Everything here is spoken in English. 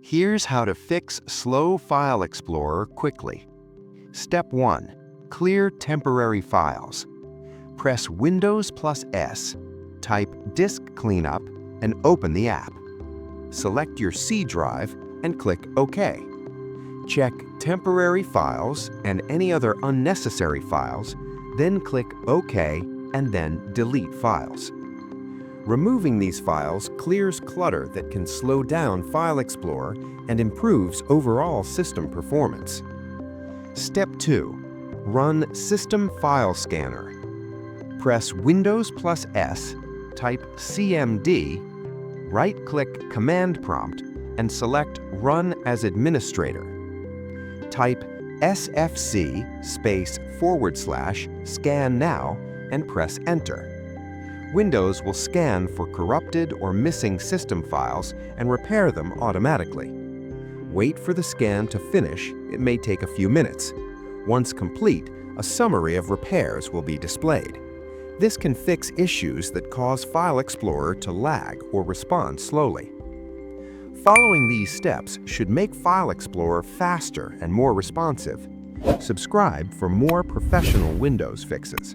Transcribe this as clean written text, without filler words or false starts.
Here's how to fix slow File Explorer quickly. Step 1. Clear temporary files. Press Windows plus S, type Disk Cleanup, and open the app. Select your C drive and click OK. Check Temporary Files and any other unnecessary files, then click OK and then Delete Files. Removing these files clears clutter that can slow down File Explorer and improves overall system performance. Step 2. Run System File Scanner. Press Windows plus S, type CMD, right-click Command Prompt, and select Run as Administrator. Type SFC//Scan Now and press Enter. Windows will scan for corrupted or missing system files and repair them automatically. Wait for the scan to finish. It may take a few minutes. Once complete, a summary of repairs will be displayed. This can fix issues that cause File Explorer to lag or respond slowly. Following these steps should make File Explorer faster and more responsive. Subscribe for more professional Windows fixes.